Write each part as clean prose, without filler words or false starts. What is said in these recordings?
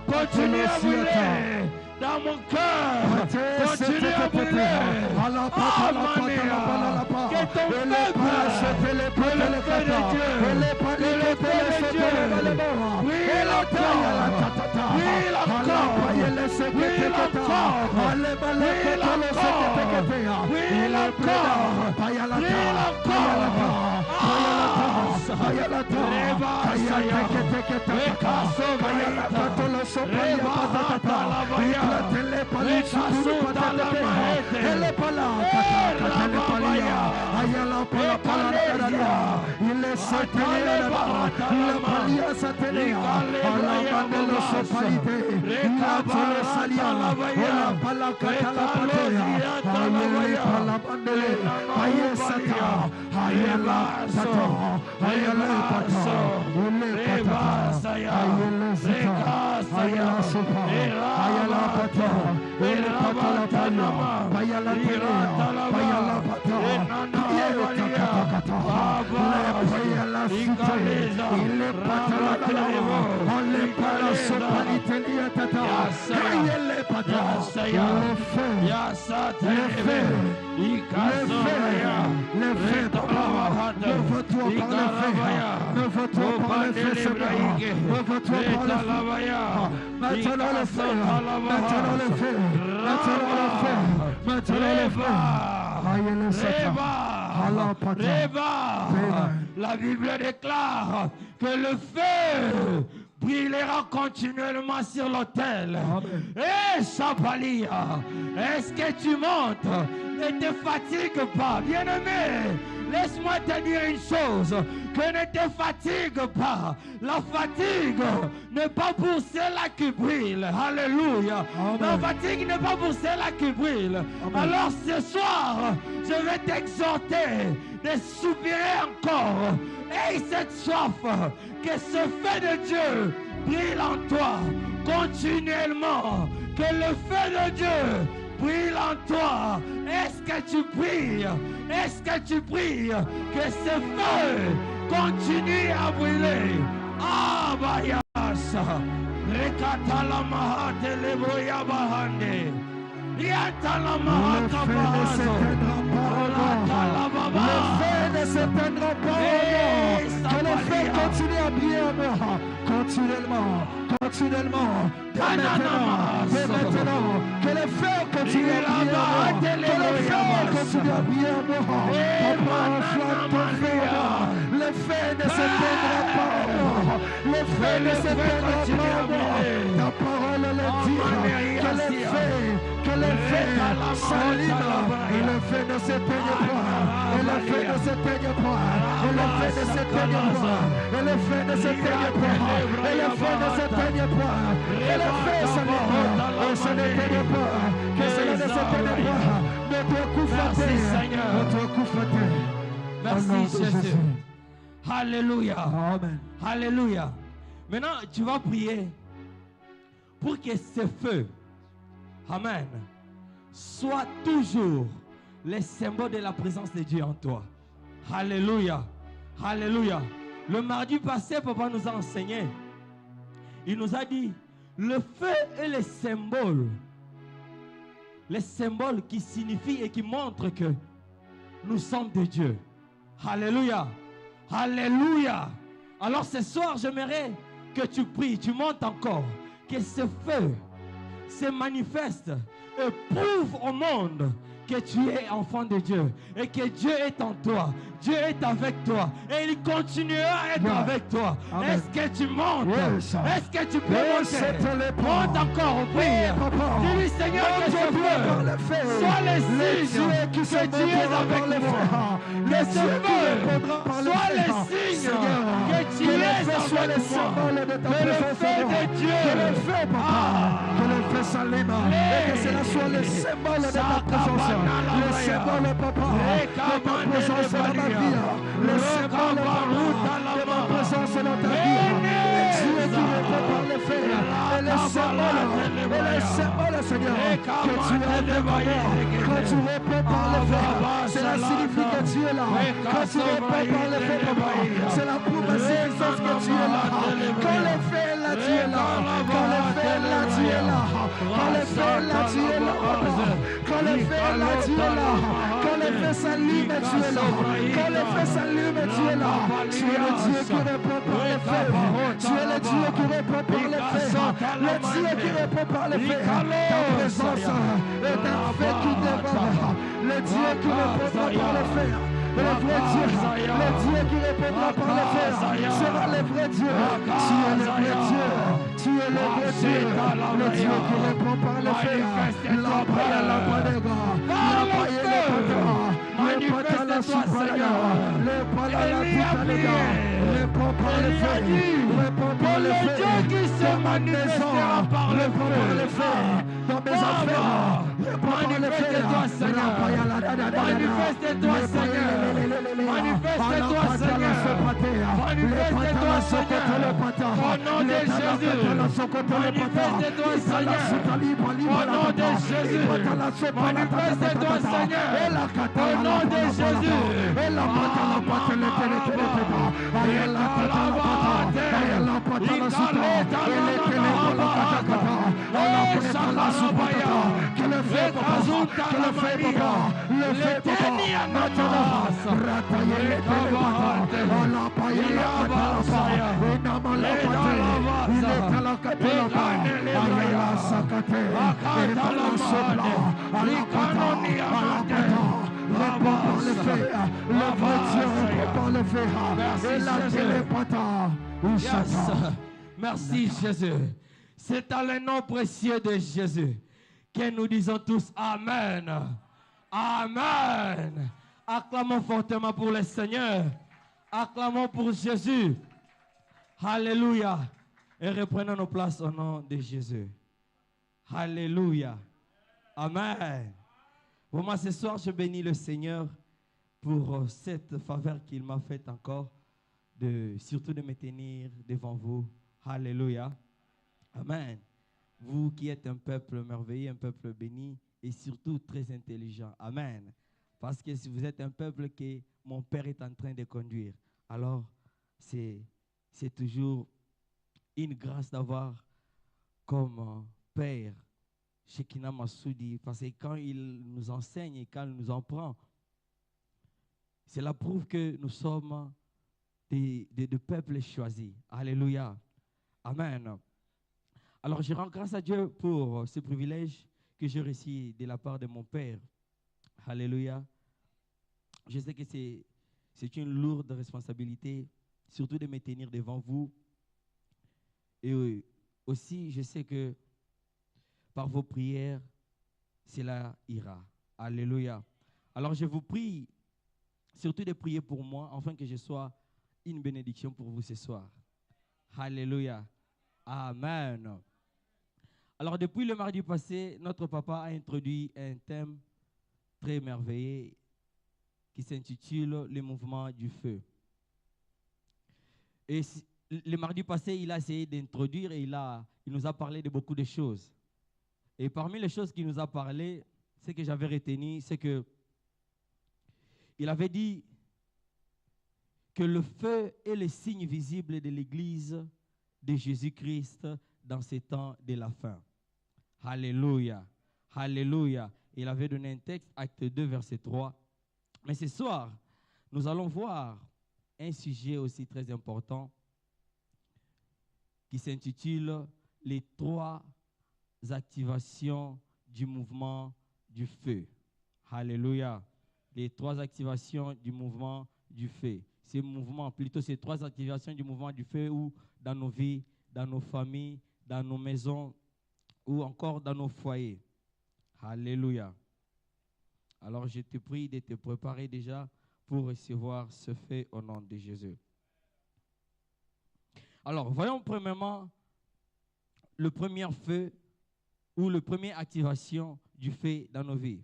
Continue à brûler dans mon cœur. Continue à brûler. Que ton feu brûle. Le feu de Dieu. Le feu de Dieu. Brûle encore. Brûle encore. Brûle encore. Brûle encore. Brûle encore. Brûle encore. La Bible déclare que le feu brillera continuellement sur l'autel. Et Chapalia, est-ce que tu montes? Ne te fatigue pas, bien-aimé. Laisse-moi te dire une chose, que ne te fatigue pas. La fatigue n'est pas pour ceux-là qui brillent. Alléluia. La fatigue n'est pas pour ceux-là qui brillent. Alors ce soir, je vais t'exhorter de soupirer encore. Et cette soif, que ce feu de Dieu brille en toi continuellement. Que le feu de Dieu brille en toi. Est-ce que tu pries? Est-ce que tu pries que ce feu continue à brûler? Ah, Bayas, Rekatala Mahate Lebroya Bahande, Yatala Mahata Bahazo, le feu ne s'éteindra pas. Que le feu continue à briller en moi. Continuellement. Dès maintenant, que le feu continue à briller en moi. Que le feu continue à briller en moi. Papa, enflamme ton feu en moi. Le feu ne s'éteindra pas en moi. Le feu ne s'éteindra pas en moi. Ta parole le dit. Que le feu s'allume. Et le feu ne s'éteigne pas. Et le feu ne s'éteigne pas. Et le feu ne s'éteigne pas. Et le feu ne s'éteigne pas. Et le feu ne s'éteigne pas. Et le feu s'allume. Et ça n'éteigne pas. Que cela ne s'éteigne pas. Notre coup faté. Notre coup faté. Merci Jésus. Alléluia. Amen. Alléluia. Maintenant, tu vas prier pour que ce feu, amen, soit toujours le symbole de la présence de Dieu en toi. Alléluia. Alléluia. Le mardi passé, papa nous a enseigné. Il nous a dit, le feu est le symbole qui signifie et qui montre que nous sommes de Dieu. Alléluia. Alléluia. Alors ce soir, j'aimerais que tu pries, tu montes encore, que ce feu se manifeste et prouve au monde que tu es enfant de Dieu et que Dieu est en toi. Dieu est avec toi et il continuera à être avec toi. Est-ce que tu montes? Est-ce que tu peux monter? Monte encore, prie. Dis-lui, Seigneur, que ce feu soit le signe que tu es avec moi. Que ce feu soit le signe que tu es avec moi. Que le feu de Dieu, que le feu s'allume et que cela soit le symbole de ta présence. Le symbole, papa, de ta présence dans ma vie. Le symbole, papa, de ma Seigneur, que tu es avec moi. Quand tu réponds par le feu, cela signifie que tu es là. Quand tu réponds par le feu, papa, cela prouve la suffisance que tu es là. Quand le feu est là, tu es là. Quand le feu est là, tu es là. Quand le feu est là, tu es là. Quand le feu est là, tu es là. Quand le feu s'allume, tu es là. Quand le feu s'allume, tu es là. Tu es le Dieu qui répond par le feu. Tu es le Dieu qui répond par le feu. Le Dieu qui répond par le feu. Ta présence est un feu qui dévore. Le Dieu qui répondra par le feu. Le vrai Dieu, le Dieu qui répondra par le feu sera le vrai Dieu. Tu es le vrai Dieu. Tu es le vrai Dieu. Le Dieu qui répond par le feu. L'empire, l'empire, le Dieu qui se manifestera par le feu. Dans mes affaires, manifeste-toi, Seigneur. Manifeste-toi, Seigneur. Manifeste-toi, Seigneur. Manifeste-toi, Seigneur. Au nom de Jésus. Manifeste-toi, Seigneur. Au nom de Jésus. Manifeste-toi, Seigneur. Au nom de Jésus. Que le feu, papa, que le feu, papa, le feu, papa, maintenant, ratailler Merci Jésus. C'est dans le nom précieux de Jésus que nous disons tous Amen. Amen. Acclamons fortement pour le Seigneur. Acclamons pour Jésus. Alléluia. Et reprenons nos places au nom de Jésus. Alléluia. Amen. Pour moi, ce soir, je bénis le Seigneur pour cette faveur qu'il m'a faite encore, surtout de me tenir devant vous. Alléluia. Amen. Vous qui êtes un peuple merveilleux, un peuple béni et surtout très intelligent. Amen. Parce que si vous êtes un peuple que mon Père est en train de conduire, alors c'est toujours une grâce d'avoir comme Père Shekinah Massoudi. Parce que quand il nous enseigne et quand il nous en prend, cela prouve que nous sommes des peuples choisis. Alléluia. Amen. Alors, je rends grâce à Dieu pour ce privilège que j'ai reçu de la part de mon Père. Alléluia. Je sais que c'est une lourde responsabilité, surtout de me tenir devant vous. Et aussi, je sais que par vos prières, cela ira. Alléluia. Alors, je vous prie surtout de prier pour moi, afin que je sois une bénédiction pour vous ce soir. Alléluia. Amen. Alors, depuis le mardi passé, notre papa a introduit un thème très merveilleux qui s'intitule « Le mouvement du feu ». Et le mardi passé, il a essayé d'introduire et il nous a parlé de beaucoup de choses. Et parmi les choses qu'il nous a parlé, ce que j'avais retenu, c'est que il avait dit que le feu est le signe visible de l'Église de Jésus-Christ dans ces temps de la fin. Alléluia. Alléluia. Il avait donné un texte, Acte 2, verset 3. Mais ce soir, nous allons voir un sujet aussi très important qui s'intitule « Les 3 activations du mouvement du feu ». Alléluia. Les 3 activations du mouvement du feu. Ces mouvements, plutôt ces 3 activations du mouvement du feu où dans nos vies, dans nos familles, dans nos maisons ou encore dans nos foyers. Alléluia. Alors je te prie de te préparer déjà pour recevoir ce feu au nom de Jésus. Alors voyons premièrement le premier feu ou la première activation du feu dans nos vies.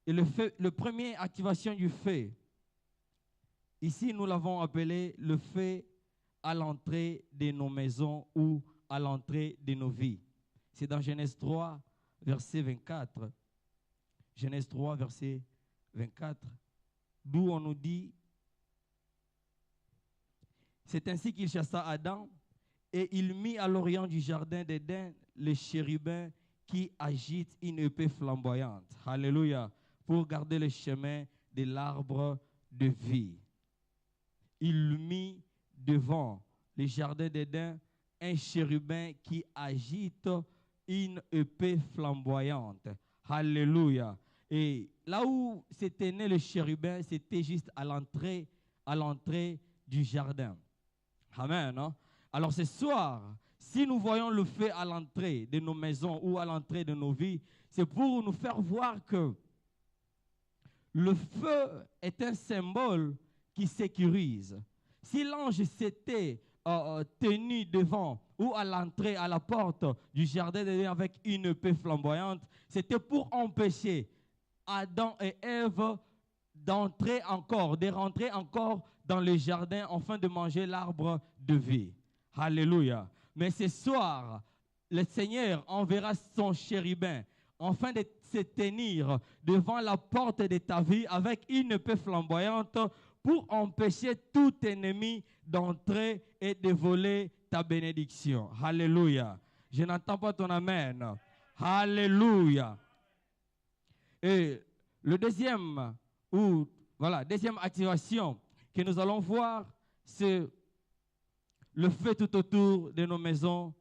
Et le premier activation du feu, ici nous l'avons appelé le feu à l'entrée de nos maisons ou à l'entrée de nos vies. C'est dans Genèse 3, verset 24. Genèse 3, verset 24. D'où on nous dit, c'est ainsi qu'il chassa Adam et il mit à l'orient du jardin d'Éden les chérubins qui agitent une épée flamboyante. Alléluia. Pour garder le chemin de l'arbre de vie. Il mit devant le jardin d'Éden un chérubin qui agite une épée flamboyante. Alléluia. Et là où s'était né le chérubin, c'était juste à l'entrée du jardin. Amen. Hein? Alors ce soir, si nous voyons le feu à l'entrée de nos maisons ou à l'entrée de nos vies, c'est pour nous faire voir que le feu est un symbole qui sécurise. Si l'ange s'était tenu devant ou à l'entrée, à la porte du jardin d'Éden avec une épée flamboyante, c'était pour empêcher Adam et Ève de rentrer encore dans le jardin afin de manger l'arbre de vie. Alléluia. Mais ce soir, le Seigneur enverra son chérubin afin de se tenir devant la porte de ta vie avec une épée flamboyante pour empêcher tout ennemi d'entrer et de voler ta bénédiction. Alléluia. Je n'entends pas ton amen. Alléluia. Et le deuxième activation que nous allons voir, c'est le feu tout autour de nos maisons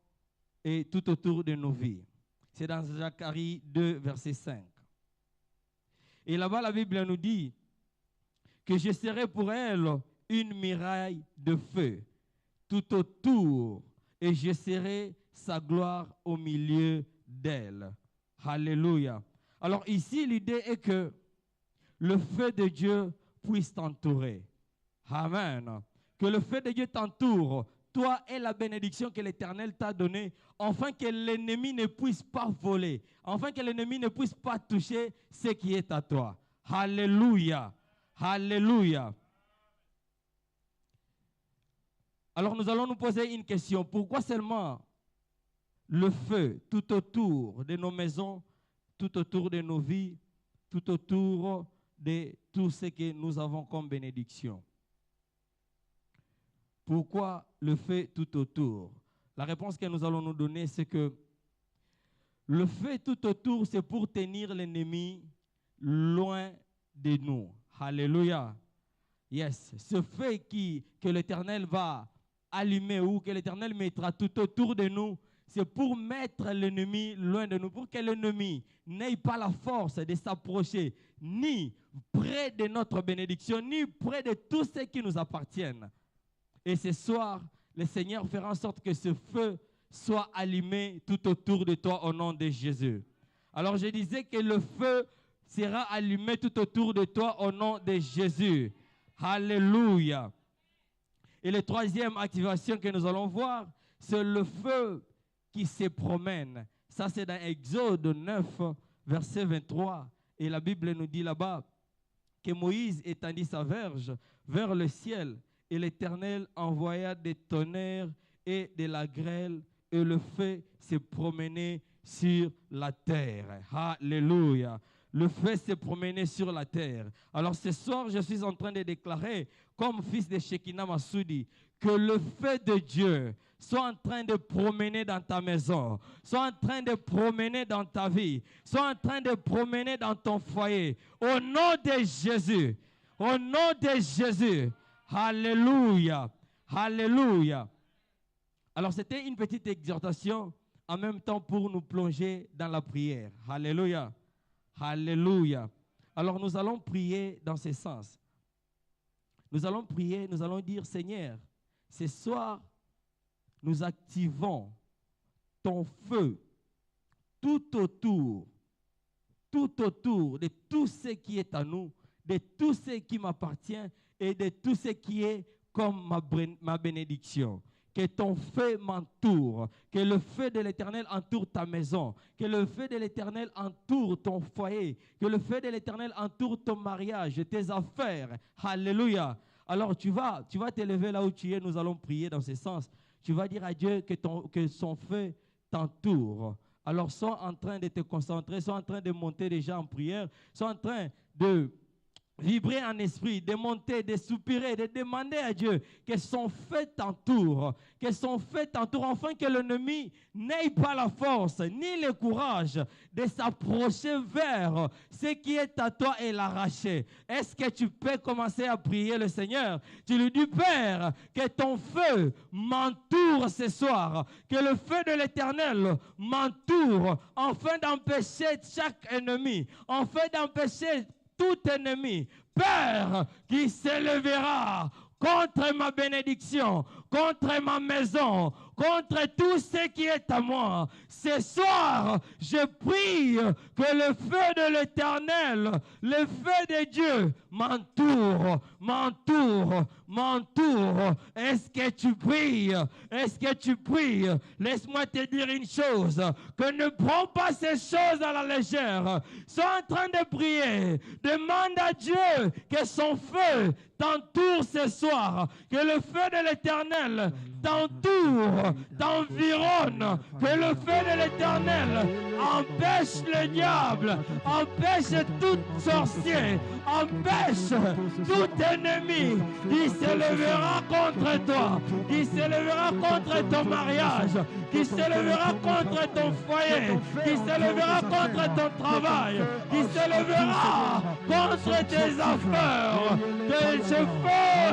et tout autour de nos vies. C'est dans Zacharie 2, verset 5. Et là-bas, la Bible nous dit que je serai pour elle une muraille de feu tout autour et je serai sa gloire au milieu d'elle. Alléluia. Alors ici, l'idée est que le feu de Dieu puisse t'entourer. Amen. Que le feu de Dieu t'entoure, toi et la bénédiction que l'Éternel t'a donnée, afin que l'ennemi ne puisse pas voler, afin que l'ennemi ne puisse pas toucher ce qui est à toi. Alléluia. Alléluia. Alors nous allons nous poser une question. Pourquoi seulement le feu tout autour de nos maisons, tout autour de nos vies, tout autour de tout ce que nous avons comme bénédiction? Pourquoi le feu tout autour? La réponse que nous allons nous donner, c'est que le feu tout autour, c'est pour tenir l'ennemi loin de nous. Alléluia. Yes. Ce feu que l'Éternel va allumer ou que l'Éternel mettra tout autour de nous, c'est pour mettre l'ennemi loin de nous, pour que l'ennemi n'ait pas la force de s'approcher ni près de notre bénédiction, ni près de tout ce qui nous appartient. Et ce soir, le Seigneur fera en sorte que ce feu soit allumé tout autour de toi au nom de Jésus. Alors je disais que le feu sera allumé tout autour de toi au nom de Jésus. Alléluia. Et la troisième activation que nous allons voir, c'est le feu qui se promène. Ça, c'est dans Exode 9, verset 23. Et la Bible nous dit là-bas que Moïse étendit sa verge vers le ciel et l'Éternel envoya des tonnerres et de la grêle et le feu s'est promené sur la terre. Alléluia. Le feu s'est promené sur la terre. Alors ce soir, je suis en train de déclarer, comme fils de Shekinah Massoudi, que le feu de Dieu soit en train de promener dans ta maison, soit en train de promener dans ta vie, soit en train de promener dans ton foyer. Au nom de Jésus. Au nom de Jésus. Alléluia. Alléluia. Alors c'était une petite exhortation en même temps pour nous plonger dans la prière. Alléluia. Alléluia. Alors nous allons prier dans ce sens. Nous allons prier, nous allons dire, Seigneur, ce soir, nous activons ton feu tout autour de tout ce qui est à nous, de tout ce qui m'appartient et de tout ce qui est comme ma bénédiction. Que ton feu m'entoure, que le feu de l'Éternel entoure ta maison, que le feu de l'Éternel entoure ton foyer, que le feu de l'Éternel entoure ton mariage, tes affaires. Alléluia. Alors tu vas te lever là où tu es, nous allons prier dans ce sens. Tu vas dire à Dieu que son feu t'entoure alors sois en train de te concentrer, sois en train de monter déjà en prière, sois en train de vibrer en esprit, de monter, de soupirer, de demander à Dieu que son feu t'entoure, afin que l'ennemi n'ait pas la force ni le courage de s'approcher vers ce qui est à toi et l'arracher. Est-ce que tu peux commencer à prier le Seigneur? Tu lui dis, Père, que ton feu m'entoure ce soir, que le feu de l'Éternel m'entoure, afin d'empêcher chaque ennemi, afin d'empêcher tout ennemi, Père, qui s'élèvera contre ma bénédiction, contre ma maison, contre tout ce qui est à moi. Ce soir, je prie que le feu de l'Éternel, le feu de Dieu m'entoure. Est-ce que tu pries? Est-ce que tu pries? Laisse-moi te dire une chose, que ne prends pas ces choses à la légère. Sois en train de prier. Demande à Dieu que son feu t'entoure ce soir, que le feu de l'Éternel t'entoure, t'environne, que le feu de l'Éternel empêche le diable, empêche tout sorcier, empêche tout ennemi qui s'élèvera contre toi, qui s'élèvera contre ton mariage, qui s'élèvera contre ton foyer, qui s'élèvera contre ton travail, qui s'élèvera contre tes affaires. Que ce feu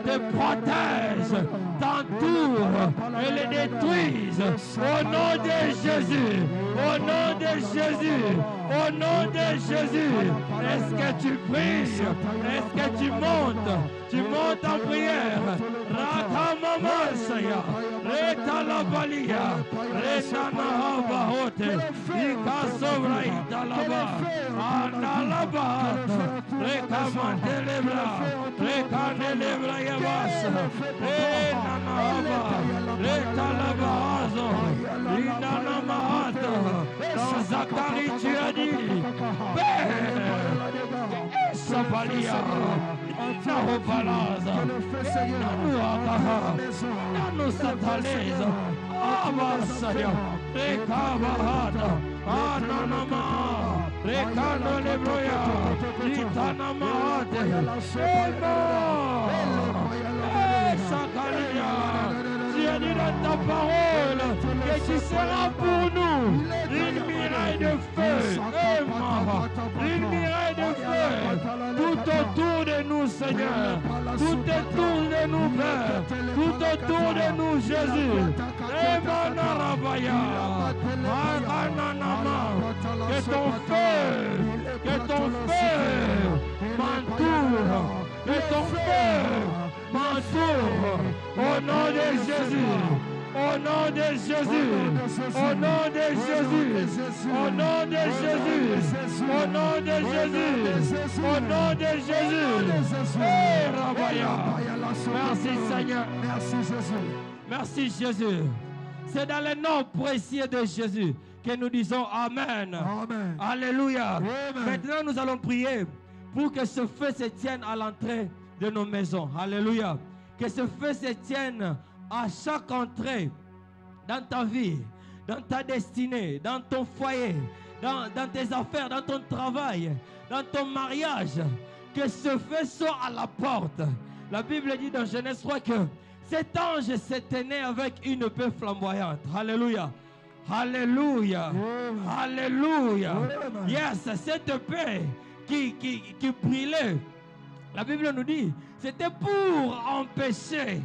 te protège, t'entoure et les détruise. Au nom de Jésus, au nom de Jésus, au nom de Jésus. Est-ce que tu pries? Est-ce que tu montes? Tu montes en prière. Rakamamasaya, Retalabalia, Retanahabahote, Ikasovra Italaba, Analaba, Rekamandelebra, Rekandelebra Yabasa, Renanahaba, Retalabazo, Inanamahata. Dans Zacharie, tu as dit, Père, Sabalia, Nahobalaza, Nanuakaha, Nanusataleza, Abasaya, Rekabahata, Ananama, Rekano Lebroya, Itanamahate, Sakalia. Tu as dit dans ta parole que tu seras pour nous une muraille de feu, une muraille de feu tout autour de nous, Seigneur, tout autour de nous, Père, tout autour de nous, Jésus. Que ton feu m'entoure, que ton feu m'entoure, au nom de Jésus. Au nom de Jésus, au nom de Jésus, au nom de Jésus, au nom de Jésus, au nom de Jésus. Merci Seigneur. Merci Jésus. Merci Jésus. C'est dans le nom précieux de Jésus que nous disons Amen. Amen. Alléluia. Amen. Maintenant nous allons prier pour que ce feu se tienne à l'entrée de nos maisons. Alléluia. Que ce feu se tienne à chaque entrée dans ta vie, dans ta destinée, dans ton foyer, dans tes affaires, dans ton travail, dans ton mariage. Que ce feu soit à la porte. La Bible dit dans Genèse 3 que cet ange s'est tenu avec une épée flamboyante. Alléluia. Alléluia. Alléluia. Yes, cette épée qui brillait. La Bible nous dit, c'était pour empêcher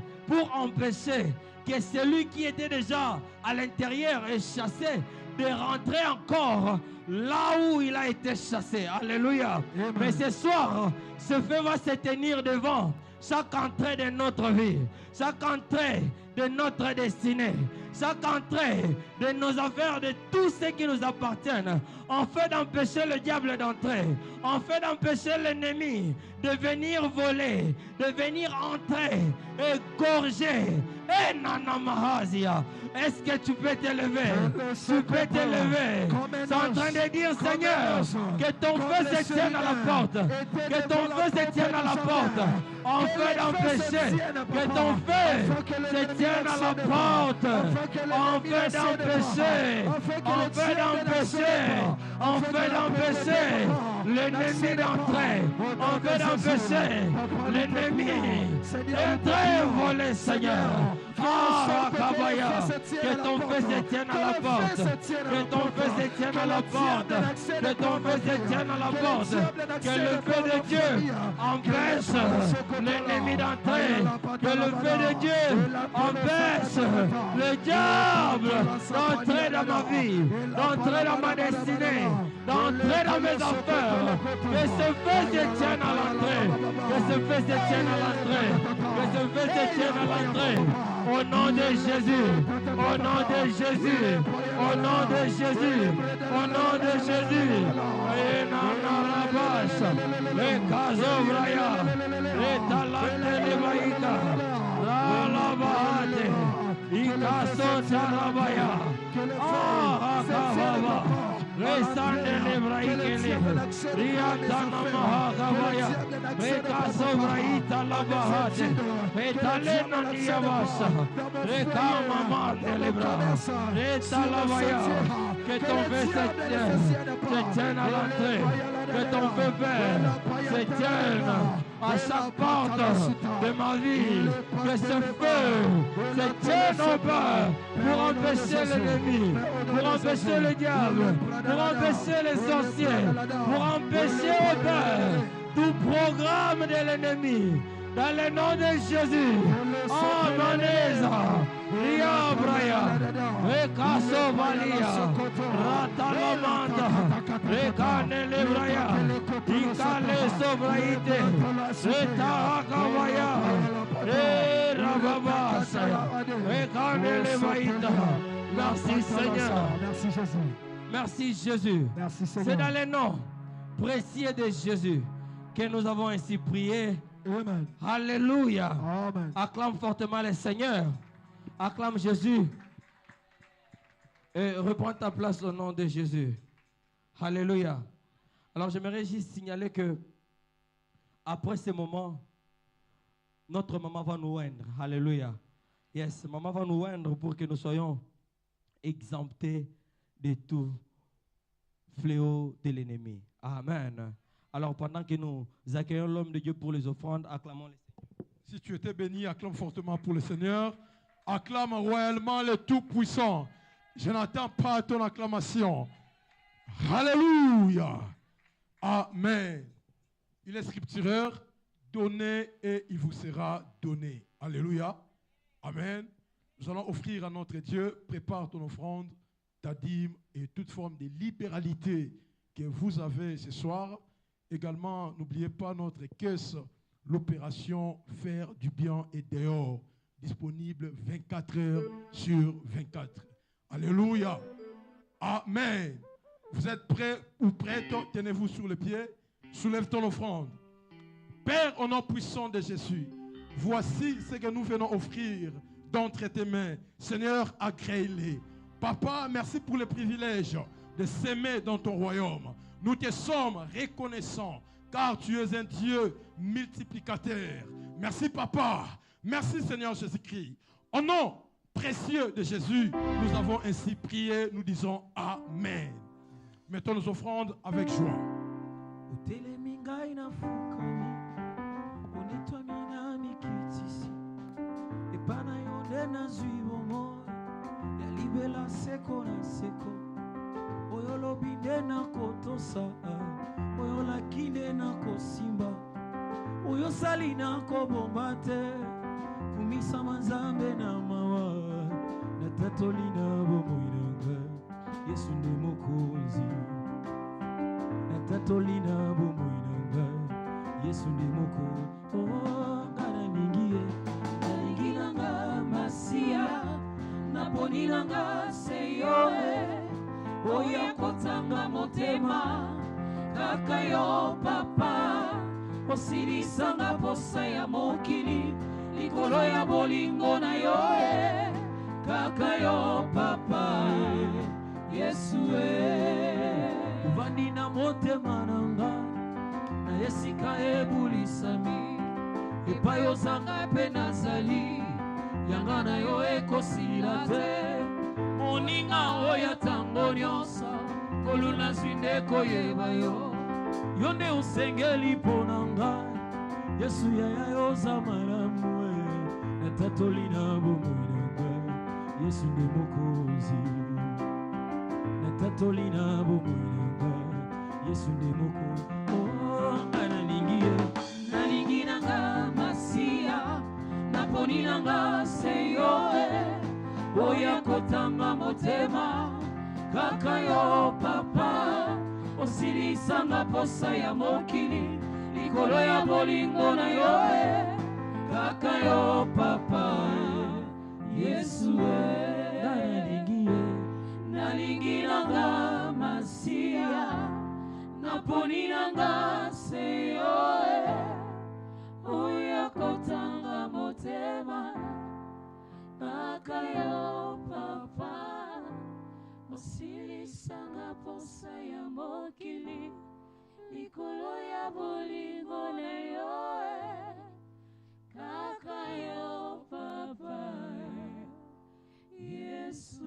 que celui qui était déjà à l'intérieur et chassé de rentrer encore là où il a été chassé. Alléluia. Amen. Mais ce soir, ce feu va se tenir devant chaque entrée de notre vie, chaque entrée de notre destinée, chaque entrée de nos affaires, de tout ce qui nous appartiennent, en fait d'empêcher le diable d'entrer, en fait d'empêcher l'ennemi de venir voler, de venir entrer et gorger. Et Nanamahazia, est-ce que tu peux t'élever? Tu peux t'élever. C'est en train de dire, Seigneur, que ton feu se tienne à la porte, que ton feu se tienne à la porte, en fait d'empêcher que ton feu se se tiennent à la porte en fait d'empêcher l'ennemi d'entrer, en fait d'empêcher l'ennemi d'entrer et voler, Seigneur. Que ton feu se tienne à la porte, que ton feu se tienne à la porte, que ton feu se tienne à la porte, que le feu de Dieu empêche l'ennemi d'entrer, que le feu de Dieu empêche le diable d'entrer dans ma vie, d'entrer dans ma destinée, d'entrer dans mes affaires. Que ce feu se tienne à l'entrée, que ce feu se tienne à l'entrée, que ce feu se tienne à l'entrée. Au nom de Jésus, au nom de Jésus, au nom de Jésus, au nom de Jésus. Et la vache, les Kazovraya, les Talante de Baïka, la Bahate, Ikaso Tarabaya, Akababa. Resande lebraikele, riatana mahagavaya, rekaso braita labahate, retalena niyavasa, rekama mate lebra, retalabaya, que ton feu se tienne à l'entrée, que ton feu vert se tienne à chaque porte de ma vie, que ce feu se tienne au bas pour empêcher l'ennemi, pour empêcher le diable, pour empêcher les sorciers, pour empêcher au Père tout programme de l'ennemi. Dans le nom de Jésus, oh Maneza, Ria Braya, Rekaso Valia, Ratalamanda, Rekane Lebraya, Ikale Sobraite, Retarakavaya, Rababasa, Rekane Levaita. Merci Seigneur. Merci Jésus. Merci Jésus. Merci Seigneur. C'est dans le nom précieux de Jésus que nous avons ainsi prié. Amen. Alléluia. Amen. Acclame fortement le Seigneur. Acclame Jésus. Et reprends ta place au nom de Jésus. Alléluia. Alors j'aimerais juste signaler que après ce moment, notre maman va nous oindre. Alléluia. Yes, maman va nous oindre pour que nous soyons exemptés de tout fléau de l'ennemi. Amen. Alors pendant que nous accueillons l'homme de Dieu pour les offrandes, acclamons le Seigneur. Si tu étais béni, acclame fortement pour le Seigneur. Acclame royalement le Tout-Puissant. Je n'attends pas ton acclamation. Alléluia. Amen. Il est scriptureur. Donnez et il vous sera donné. Alléluia. Amen. Nous allons offrir à notre Dieu. Prépare ton offrande, ta dîme et toute forme de libéralité que vous avez ce soir. Également, n'oubliez pas notre caisse, l'opération Faire du bien et dehors, disponible 24 heures sur 24. Alléluia. Amen. Vous êtes prêts ou prêtes? Tenez-vous sur le pied. Soulève ton offrande. Père, au nom puissant de Jésus, voici ce que nous venons offrir d'entre tes mains. Seigneur, agrée-les. Papa, merci pour le privilège de s'aimer dans ton royaume. Nous te sommes reconnaissants car tu es un Dieu multiplicateur. Merci Papa. Merci Seigneur Jésus-Christ. Au nom précieux de Jésus, nous avons ainsi prié. Nous disons Amen. Mettons nos offrandes avec joie. Oyolo binde na kotosa, oyola kine na kosimba, oyosali na kobombate, kumisa manzambe na mawa, na tatoli na bomoinanga, Yesu nde mokonzi, na tatoli na bomoinanga, Yesu nde mokonzi. Oh, ngana ningie, nalingi nanga masia, na poni nanga seyoe. Oya kotanga motema kaka yo papa osilisanga posa ya mokili likolo ya bolingo na yo kaka yo papa Yesu uvandi na motema nanga na esika ebulisami epai ozanga pe nazali yanga na yo ekosila te moninga oyo ntango nyonso koluna zwi nde koyeba yo yo nde osengeli mpo na ngai yesu yaya yoza malamu natatoli na bomoi na ngai yesu nde mokonzi natatoli na bomoi na ngai yesu nde mokonzi ngai nalingi na nga masiya naponi na nga seyo oya kotanga motema kaka yo papa osilisanga posa ya mokili likolo ya bolingo na yo kaka yo papa yesu nalingi na nga masiya naponi na nga seyo oya kotanga motema kaka yo papa osilisanga posa ya mokili likolo ya bolingo na yo kaka yo papa yesu.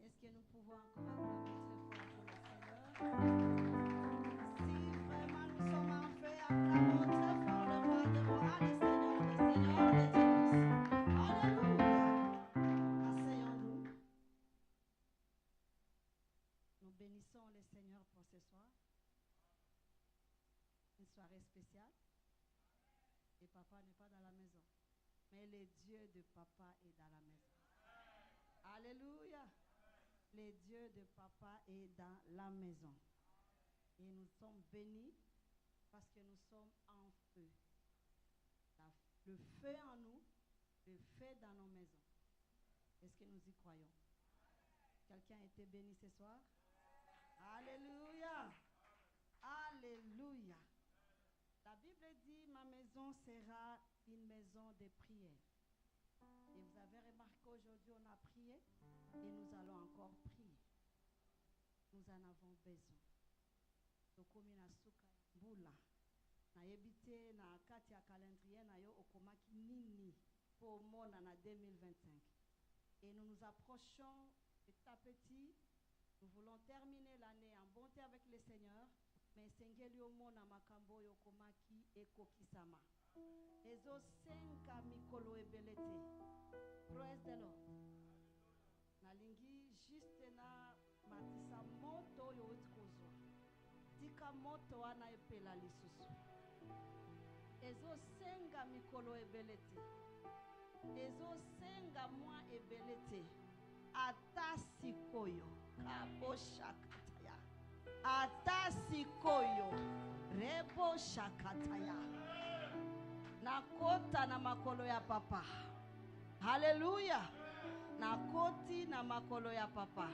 Est-ce que nous pouvons encore acclamer très fort le Seigneur? Si vraiment nous sommes en feu, acclamons très fort le roi des rois, le Seigneur des seigneurs, le Dieu. Alléluia. Asseyons-nous. Nous bénissons le Seigneur pour ce soir. Une soirée spéciale. Et papa n'est pas dans la maison. Mais le Dieu de papa est dans la maison. Alléluia. Le Dieu de papa est dans la maison. Et nous sommes bénis parce que nous sommes en feu. Le feu en nous, le feu dans nos maisons. Est-ce que nous y croyons? Quelqu'un a été béni ce soir? Alléluia. Alléluia. La Bible dit, ma maison sera une maison de prière. Et vous avez remarqué aujourd'hui, on a prié et nous allons encore prier. Nous en avons besoin. Tokomi na suka mbula. Na yebite na kati ya calendrier na yo okomaki nini pour mona na 2025. Et nous nous approchons petit à petit. Nous voulons terminer l'année en bonté avec le Seigneur. Mais sengeli omona makambo yokomaki ekokisama. Ezo senka mikolo ebelete. Praise the Lord. Nalingi juste na matisa moto yo utkozwa. Tika moto wana epela lisusu. Ezo senga mikolo ebelete. Ezo senga mwa ebelete. Ata sikoyo kabo shakataya. Ata sikoyo rebo shakataya. Nakota na makolo ya papa. Haleluya. Nakoti na makolo ya papa.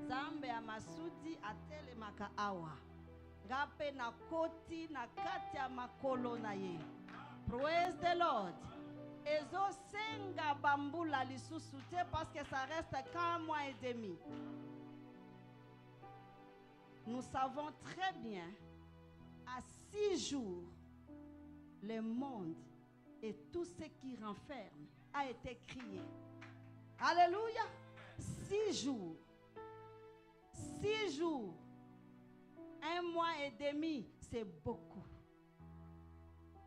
Zambe ya masudi atele maka awa. Ngape nakoti na kati ya makolo na ye. Praise the Lord. Ezo senga bambula lisusu te parce que ça reste qu'un mois et demi. Nous savons très bien, à 6 jours, le monde et tout ce qui renferme a été créé. Alléluia. 6 jours. 6 jours. 1 mois et demi, c'est beaucoup.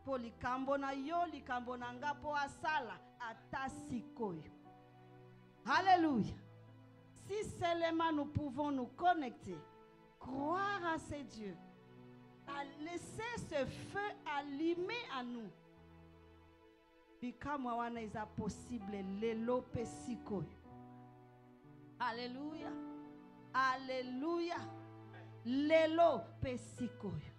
Pour likambo na yo, likambo na nga po asala, ata sikoyo. Alléluia. Si seulement nous pouvons nous connecter, croire à ce Dieu, à laisser ce feu allumé en nous. Bikama wana is possible lelo pesikoyo. Alléluia. Alléluia. Lelo pesikoyo.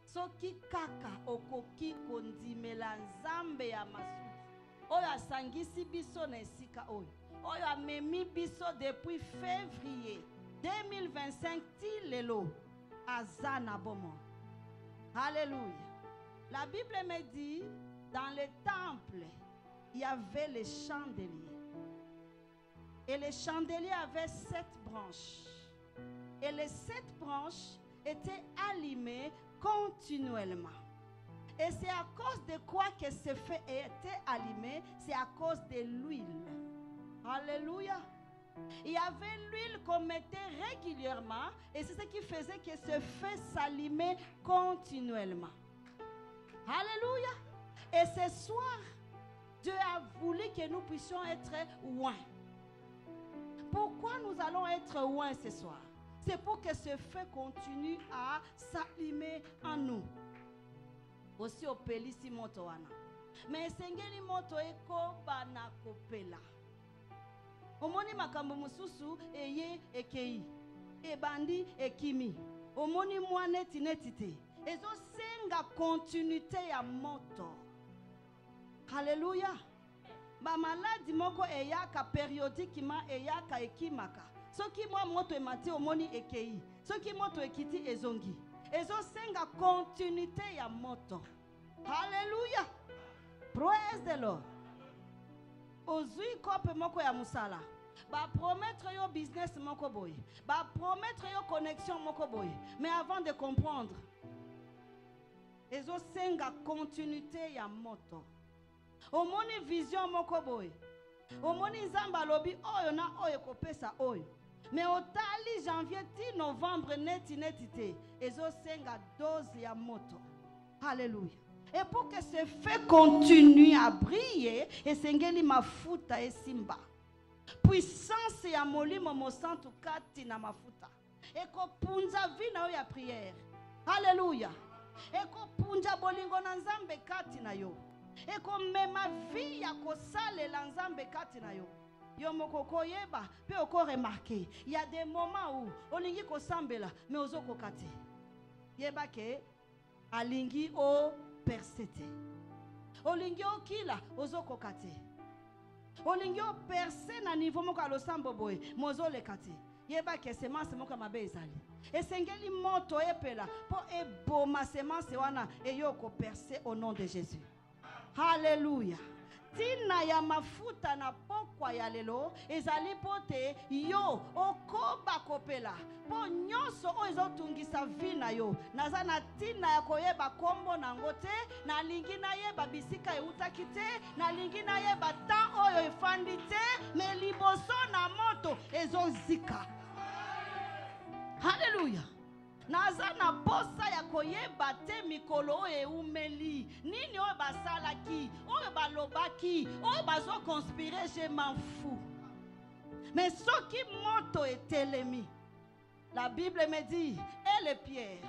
Soki kaka okoki kondimela nzambe ya masuti. Oyo asangisi biso na esika oyo. Oyo amemi biso depuis février 2025 ti lelo azana bomo. Alléluia. La Bible me dit, dans le temple, il y avait les chandeliers. Et les chandeliers avaient 7 branches. Et les 7 branches étaient allumées continuellement. Et c'est à cause de quoi que ce feu était allumé? C'est à cause de l'huile. Alléluia. Il y avait l'huile qu'on mettait régulièrement et c'est ce qui faisait que ce feu s'allumait continuellement. Alléluia. Et ce soir, Dieu a voulu que nous puissions être loin. Pourquoi nous allons être loin ce soir? C'est pour que ce feu continue à s'allumer en nous. Aussi au pelisi moto wana. Mais sengeli moto eko bana kopela. Omoni makambo mususu eye ekei. Ebandi ekimi. Omoni mwane tinetite. Ezo senga continuité ya moto. Alléluia. Ba maladi moko eyaka périodiquement eyaka ekimaka. Soki mwa moto emati omoni ekei. Soki moto ekiti ezongi. Ezo senga continuité ya moto. Alléluia. Praise the Lord. Ozui kope moko ya musala. Ba promettre yo business moko boy. Ba promettre yo connexion moko boy. Mais avant de comprendre, ezo senga continuité ya moto. Omoni vision moko boy. Omoni nzamba lobi oyo na oyo kopesa oyo. Mais otali janvier ti novembre netite. Ezo senga dose ya moto. Alléluia. Et pour que ce feu continue à briller, et sengeli mafuta et simba. Puissance ya molimo mosantu kati na mafuta. Et ko punza vi na yo ya prière. Alléluia. Et ko punja bolingo na nzambe kati na yo. Et ko mema vi ya ko sale la nzambe kati na yo. Yo moko koyeba, pe oko remarqué. Il y a des moments où olingi ko sambela, mais ozoko kati. Yeba ke alingi o persete. Olingi o kila ozoko kati. Olingi o perse na niveau moko alosambo boy, mozo le kati. Yeba ke semence moko mabe ezali. Esengeli moto epela po eboma semence wana eyoko perse au nom de Jésus. Alléluia. Tina ya mafuta na pokwa ya lelo ezali pote yo okoba kopela po nyonso o ezotungisa vi na yo naza na tina ya koyeba kombo na ngote na lingi na yeba bisika eutaki te na lingi na yeba ta oyo efandi te me liboso na moto ezozika. Hallelujah. Naza na posa ya koyeba te mikolo eumeli nini oyo basalaki oyo balobaki oyo bazo conspirer, je m'en fous. Mais soki moto etelemi, la Bible me dit et les pierres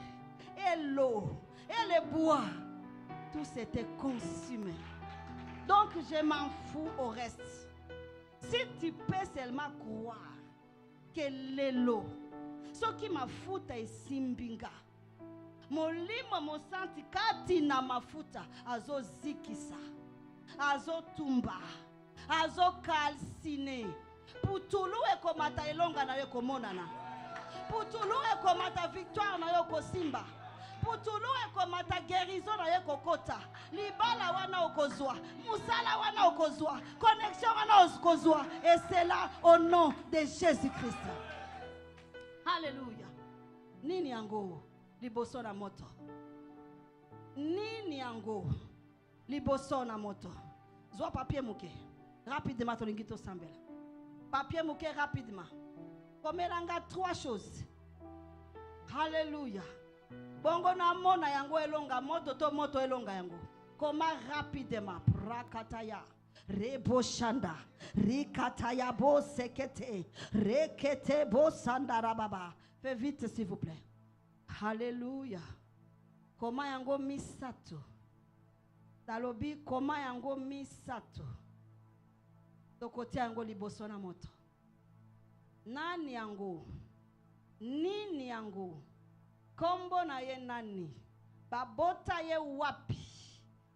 et l'eau et les bois tout s'était consumé. Donc je m'en fous au reste. Si tu peux seulement croire que l'eau soki mafuta esimbinga molimo mosanti kati na mafuta azozikisa azotumba azokalsine putulu ekomata elonga na yo komonana putulu ekomata victoire na yo kosimba putulu ekomata guérison na yo kokota libala wana okozwa musala wana okozwa connexion wana okozwa et c'est là au nom de Jésus-Christ. Alléluia. Nini yango liboso na moto. Nini yango liboso na moto. Zwa papier muke. Rapidement tolingi to sambela. Papier muke rapidement. Komelanga 3 choses. Alléluia. Bongo na mona yango elonga moto to moto elonga yango. Koma rapidement prakataya. Rebo shanda, rikataya bo sekete, rekete bo sandara baba. Fais vite s'il vous plaît. Alléluia. Koma yango misato. Talobi koma yango misato. Tokoti yango liboso na moto. Nani yango? Nini yango? Kombo na ye nani? Babota ye wapi?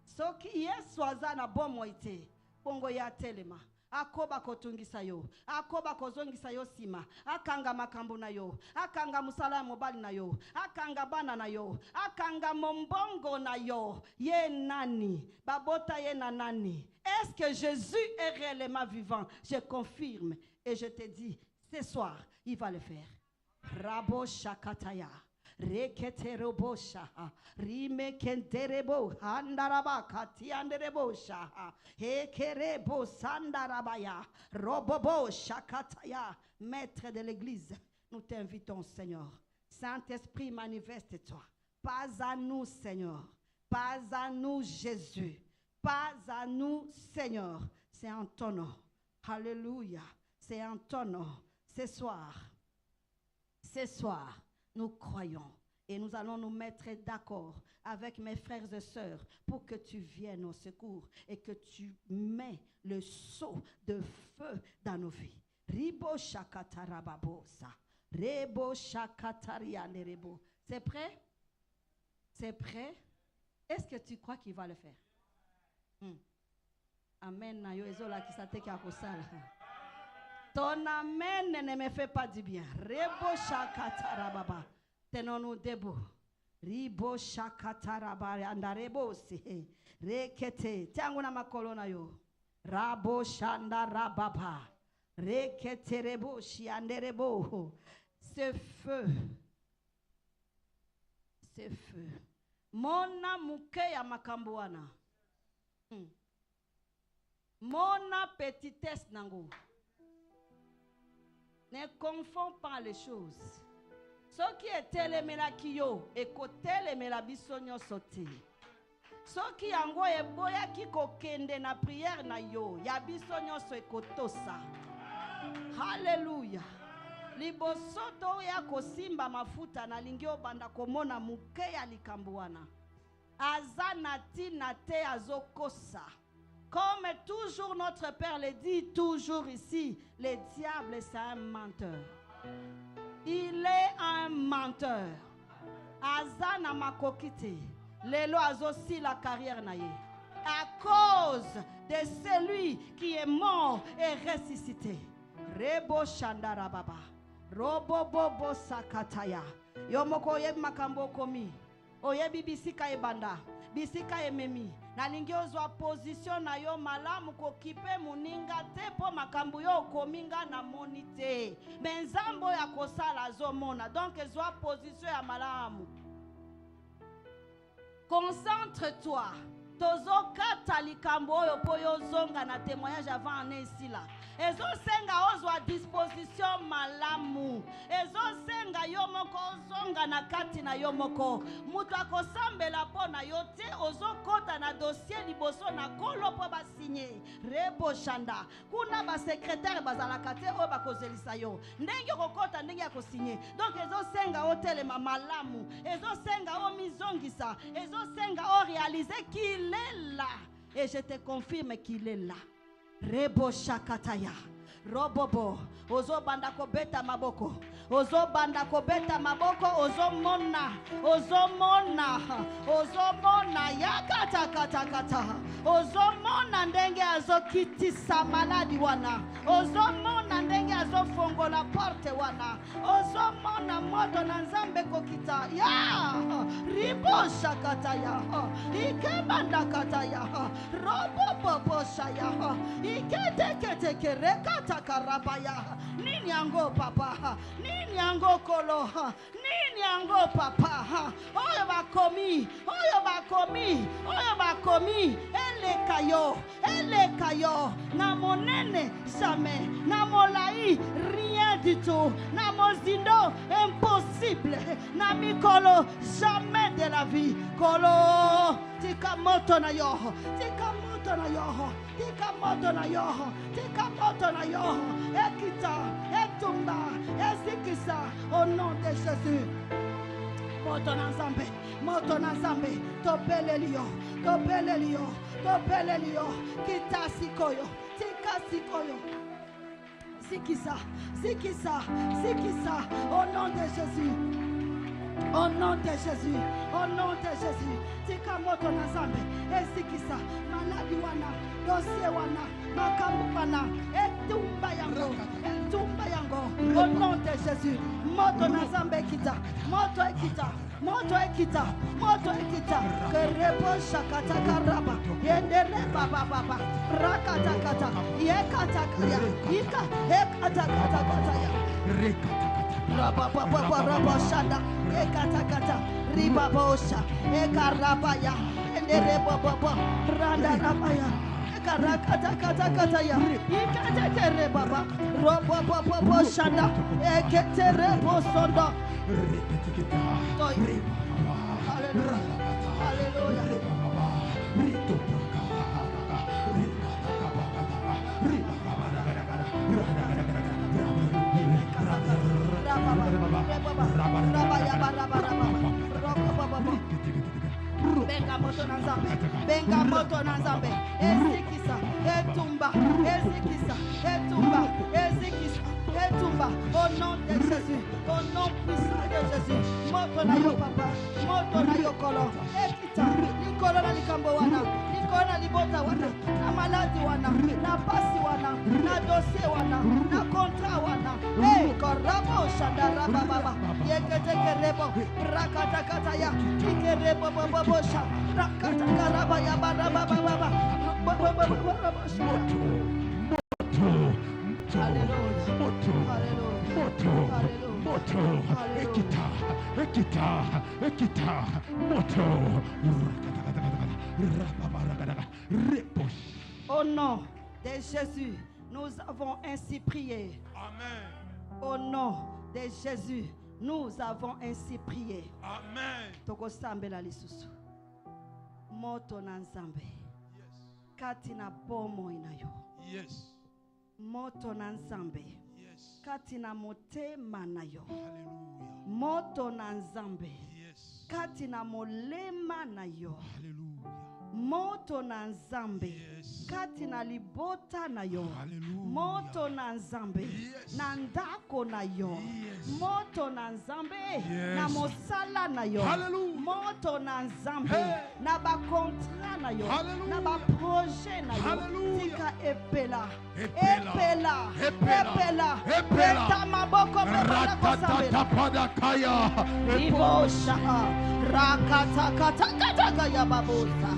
Soki Yesu azana bomo ite. Bongo ya telema. Akoba kotungisa yo. Akoba kozongisa yo sima. Akanga makambo na yo. Akanga musala mobali na yo. Akanga bana na yo. Akanga mombongo na yo. Ye nani? Babota ye na nani? Est-ce que Jésus est réellement vivant? Je confirme. Et je te dis, ce soir, il va le faire. Rabo shakataya. Reketerebo shaha. Rime kenterebo. Handaraba katianderebo shaha. Hekerebo sandarabaya. Robobo shakataya. Maître de l'église, nous t'invitons, Seigneur. Saint-Esprit, manifeste-toi. Pas à nous, Seigneur. Pas à nous, Jésus. Pas à nous, Seigneur. C'est en ton nom. Alléluia. C'est en ton nom. Ce soir, nous croyons et nous allons nous mettre d'accord avec mes frères et sœurs pour que tu viennes au secours et que tu mets le sceau de feu dans nos vies. Ribo shakatarababosa. Rebo shakataria nerebo. C'est prêt? C'est prêt? Est-ce que tu crois qu'il va le faire? Amen. Na yo ezola kisate ki akosala. Ton amen ne me fait pas du bien. Rebo shakatarababa. Tenons-nous debout. Ribo shakataraba andarebo si. Rekete. Tianguna makolona yo. Rabo shanda rababa. Reketerebo shianderebo. Ce feu. Ce feu. Mona mukeya makambuana. Mona petitesse nango. Ne confonds pas les choses. Ce qui est telemela kiyo, ekotelemela bisonyo soti. Ce qui ango eboya kiko kende na prière na yo, ya bisonyo so ekotosa. Hallelujah. Libosoto ya kosimba mafuta na lingio banda komona mukeya likambuana. Azana tina te azokosa. Comme toujours notre Père le dit, toujours ici, le diable c'est un menteur. Il est un menteur. Azana makokite. Lelo azosi la carrière naye. À cause de celui qui est mort et ressuscité. Rebo shandara baba. Robo bobo sakataya. Yomoko yeb makambo komi. Oyebi bisika ebanda. Bisika ememi. Na lingiozwa position na yo malamu kokipe muninga te po makambu yo kominga na monite. Menzambo ya kosala zomona. Donc ezwa position ya malamu. Concentre-toi. Tozo kata likambo oyo po yo zonga na témoignage avant ane ici là. Ezo senga ozwa disposition malamu. Ezo senga yomoko zonga na kati na yomoko. Mutu akosambela po na yote ozo kota na dossier liboso na kolo po ba signer. Rebo shanda. Kuna ba secrétaire bazalaka te o ba kozelisa yo. Ndenge kokota ndenge ya kosigner. Donc ezo senga hotelema malamu. Ezo senga o mizongisa. Ezo senga o réaliser qu'il est là. Et je te confirme qu'il est là. Rebo shakataya. Robobo. Ozo banda kobeta maboko. Ozo banda kobeta maboko. Ozo mona. Ozo mona. Ozo mona. Yakata kata kata. Ozo mona ndenge azo kitisa maladi wana. Ozo mona ndenge azo fongo la porte wana. Ozo mona moto na nzambe kokita. Ya. Ribo shakataya. Ike banda kataya. Robobo shaya. Ike teke teke rekata karabaya. Nini yango papa. Nini yango kolo. Nini yango papa. Oyo bakomi. Oyo bakomi. Oyo bakomi. Elle kayo. Na monene jamais. Na molai rien du tout. Na mozindo impossible. Na mikolo jamais de la vie. Kolo tika moto na yo. Tika moto na yo. Tika moto na yo. Tika moto na yo. Ekita, etumba, ezikisa au nom de Jésus. Moto na nzambe, topelelio, kita sikoyo, tika sikoyo. Sikisa, au nom de Jésus. Au nom de Jésus, au nom de Jésus, tika moto na nzambe, ezikisa, maladi wana, dossier wana, makambu wana, etumba yango, au nom de Jésus, moto na nzambe ekita, moto ekita, kerebo shakata karaba, yendere baba, rakata kata, yekata kaya, ika, ekata kata ya. Rababababababoshanda, Ekatakata, Ribabosha, Ekarabaya, Enderebobobo, Randarabaya, Ekarakatakataya, Ikaterebaba, Roboboboshanda, Eketerebosondo. Hallelujah. Hallelujah. Benga moto na nzambe ezikisa etumba ezikisa etumba ezikisa etumba au nom de Jésus, au nom puissant de Jésus. Moto na yo papa, moto na yo kolo ekita likolo na likambo wana likolo na libota wana na maladi wana na pasi wana na dossier wana na contrat wana korabo shandara baba yekete rebo rakata kata ya ikerebo bobo sha rakata karaba ya baba baba Au nom de Jésus, nous avons ainsi prié. Amen. Au nom de Jésus, nous avons ainsi prié. Amen. Tokosambela lisusu. Moto na nzambe. Yes. Kati na bomo inayo. Yes. Moto na nzambe. Yes. Kati na motema nayo. Hallelujah. Moto na nzambe. Yes. Kati na molema nayo. Hallelujah. Moto na nzambe. Yes. Kati na libota nayo. Hallelujah. Moto na nzambe. Yes. Na ndako nayo. Yes. Moto na nzambe. Yes. Na mosala nayo. Hallelujah. Moto na nzambe. Hey. Na ba kontra nayo. Hallelujah. Na ba projet nayo. Hallelujah. Tika epela. Epela. Epela. Epela. Epela. Eta maboko mebala kosambela. Ratatapadakaya. Ibosha. Rakata kata kata kaya babosa.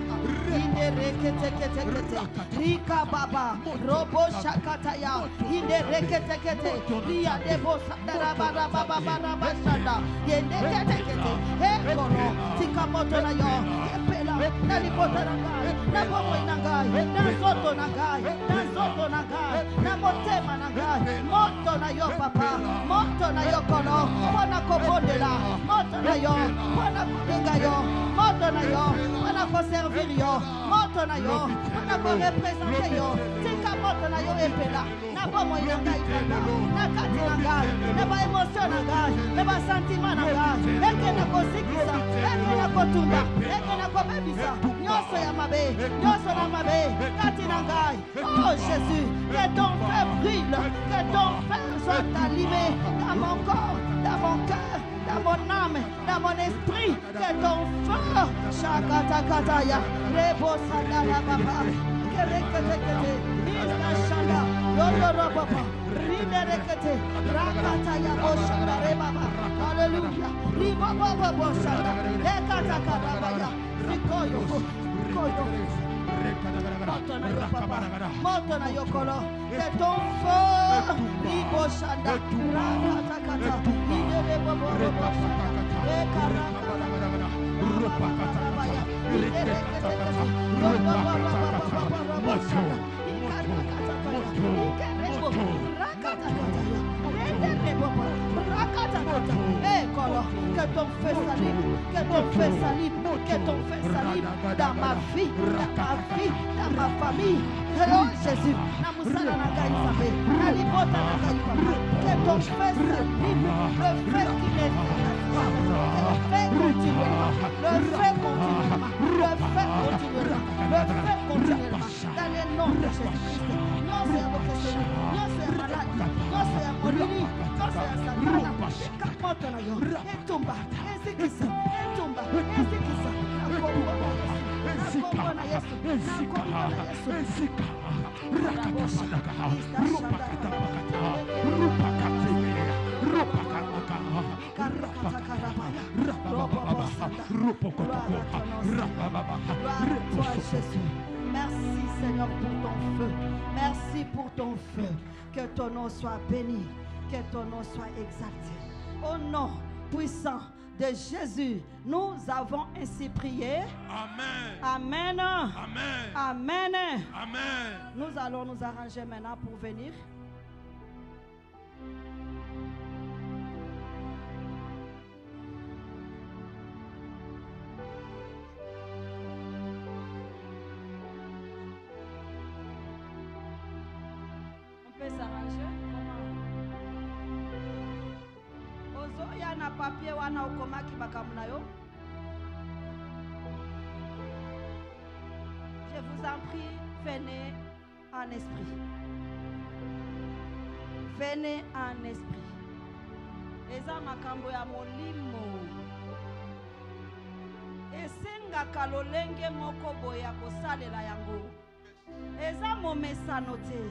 Inde rekete kete kete. Rika baba. Robo shakataya. Inde rekete kete. Ria debosa. Darabara baba baba shanda. Yende kete kete. He kono. Tika moto na yo. Epela. Na libota na gai. Na bomo na gai. Na zoto na gai. Na zoto na gai. Na motema na gai. Moto na yo papa. Moto na yo kono. Mwana kobondela. Moto na yo. Mwana kubenga yo. Moto na yo. Mwana koservir yo. Moto na yo. Mwana korepresente yo. Tika moto na yo epela. Na bomo na gai kata. Na kati na gai. Na ba emotion na gai. Na ba sentiment na gai. Eke na kosikisa. Eke na kotunda. Eke na kobebisa. Nyonso ya mabe. Nyonso na mabe. Kati na gai. Oh Jésus. Que ton feu brûle. Que ton feu soit allumé dans mon corps, dans mon cœur, dans mon âme, dans mon esprit. Que ton feu. Shakata kataya. Rebo sadala baba. Kerekete. Ina shanda. Yodoro baba. Riderekete. Rakataya boshanda rebaba. Hallelujah. Ribo baba boshanda. Ekata karabaya. Rikoyo. Moto na yo papa, moto na yo kolo, que ton feu, ribo shanda, rakata kata, idere bobo bobo shanda, ekarakata, rakata baya, idere kete kete, robo bobo bobo bobo shanda, ikarakata kata, ikerebo, rakata kata, idere bobo, rakata kata, kolo, que ton feu s'allume, que ton feu s'allume, que ton feu s'allume dans ma vie, dans ma famille. Oh Jésus, na musala na gai sabe, na libota na gai papa, que ton feu s'allume, le feu qui m'est continuellement, le feu continuellement, le feu continuellement, le feu continuellement, dans le nom de Jésus-Christ. Non c'est à vocation, non c'est à maladie, non c'est à morini, non c'est à satana, ikamoto na yo, etumba, ezikisa, etumba, ezikisa, na kombo na Yesu, na kombo na Yesu, na kombo na Yesu. Merci Seigneur pour ton feu. Merci pour ton feu. Que ton nom soit béni. Que ton nom soit exalté. Au nom puissant de Jésus, nous avons ainsi prié. Amen. Amen. Amen. Amen. Amen. Nous allons nous arranger maintenant pour venir. On peut s'arranger. Comment? Ozo ya na papier wana okomaki makambo na yo. Je vous en prie, venez en esprit. Venez en esprit. Eza makambo ya molimo. Esengaka lolenge moko boye ya kosalela yango. Eza momesano te.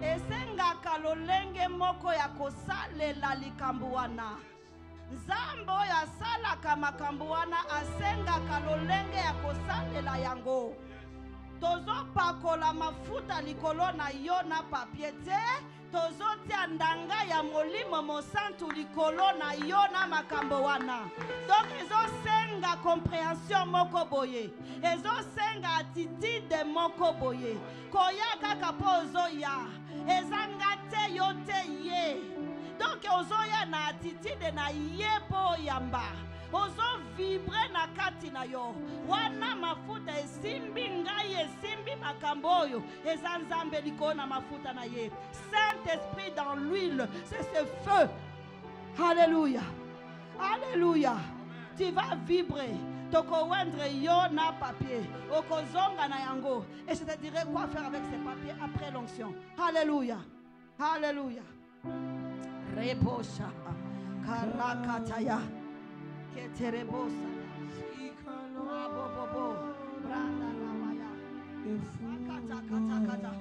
Esengaka lolenge moko ya kosalela likambo wana. Nzambe oyo asalaka makambo wana asengaka lolenge ya kosalela yango. Tozopakola mafuta likolo na yo na papier te. Tozotia ndanga ya molimo mosantu likolo na yo na makambo wana. Donc ezosenga compréhension moko boye. Ezosenga attitude moko boye. Koya kaka po ozoya. Ezanga te yo te ye. Donc ozoya na attitude na ye po yamba. Ozo vibre na kati na yo. Wana mafuta esimbi ngai esimbi makambo oyo. Eza nzambe liko na mafuta na ye. Saint-Esprit dans l'huile, c'est ce feu. Alléluia. Alléluia. Tu vas vibrer. Toko wendre yo na papier. Okozonga na yango. Et je te dirai quoi faire avec ces papiers après l'onction. Alléluia. Alléluia. Reposha. Karakataya. Keterebosa. Abobobo. Branda ramaya. Kata kata kata.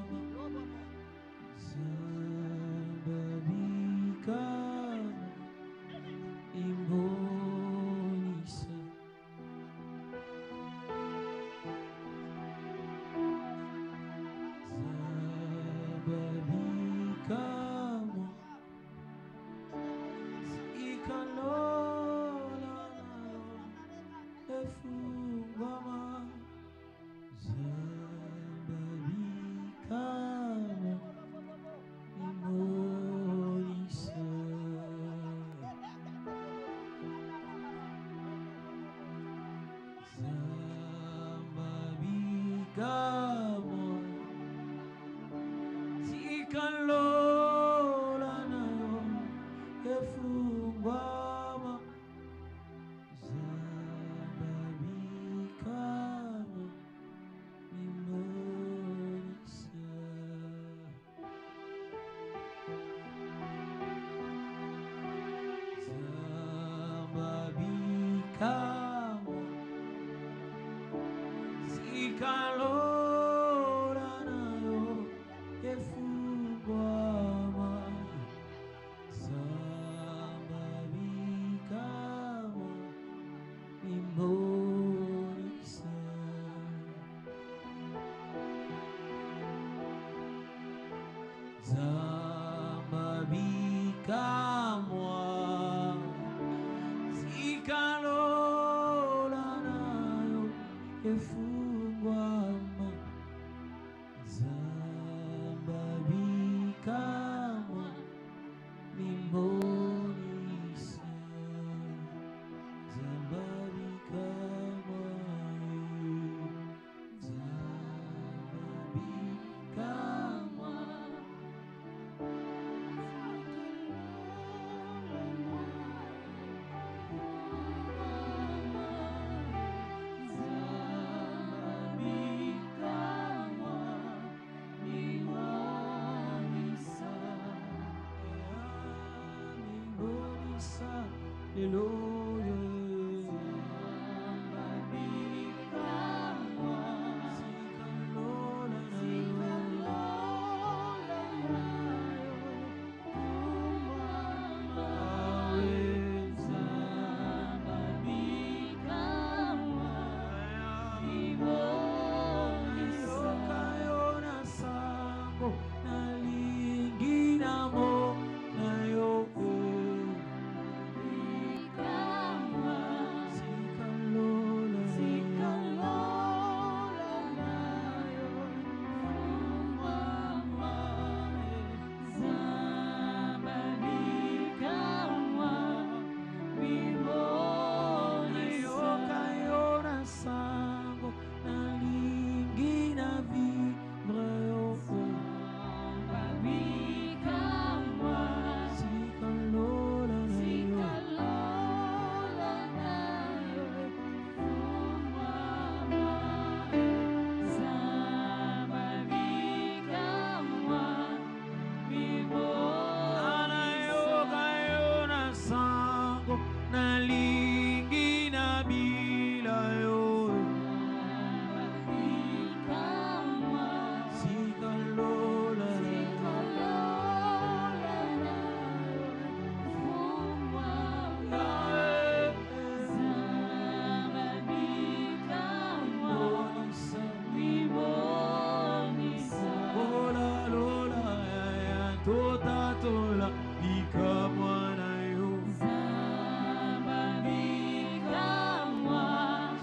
totatola bikamwa na yo Zamba bikamwa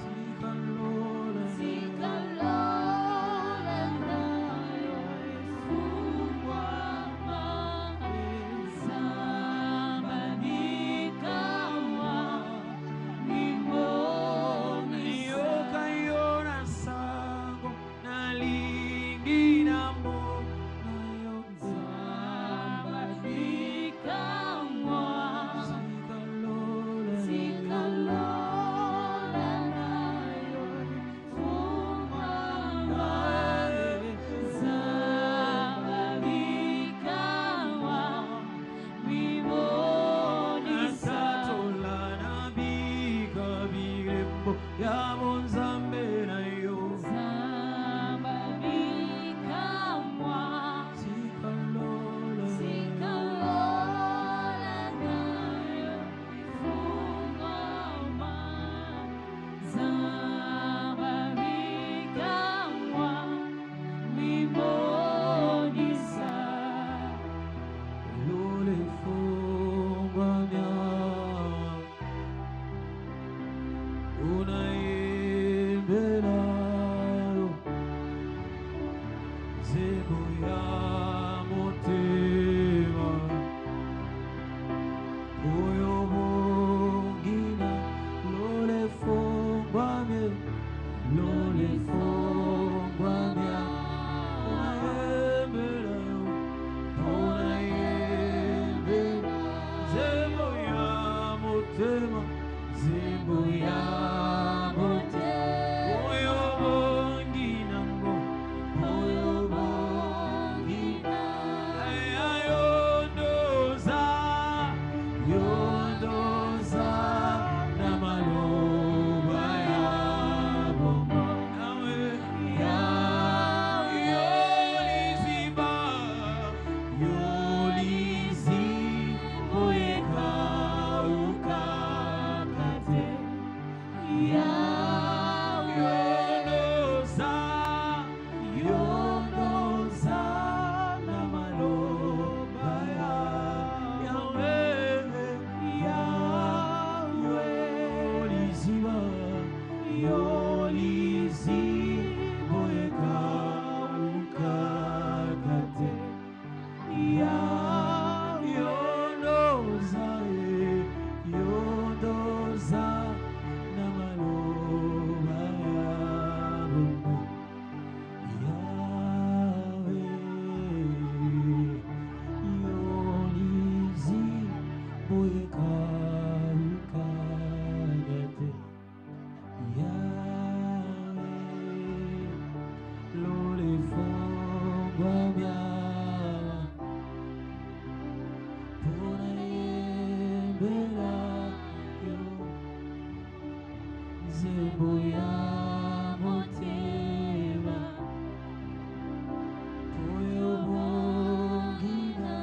sikalola sikalola nayo efungwa Zamba bikamwa mimboni niyokayona sango nalinginambo nayo Zamba bikamwa sikalola sikalola nayo efungwa Zamba bikamwa mimboni Nasatola na bika birembo ya monzambe na yo Zamba bikamwa sikalola sikalola nayo ifungwa Zamba bikamwa mibonisa lole fungwa mya unayembelayo zebo ya motema oyo bongina lole fungwa mye lole fungwa mya unayembelayo unayembela zebo ya motema zebo ya motema oyo bonginango oyo bongina ayayondoza yondoza na maloba ya bomba nawe yoliziba yoliziboyeka ukakate yondoza yondoza na maloba ya yawe yawe yoliziba yoliziboyeka ukakate yondoza yondoza na maloba ya bombo yawe yoliziboyeka ukakate yawe lole fungwa byawa ponayembelayo zebo ya motema oyo bongina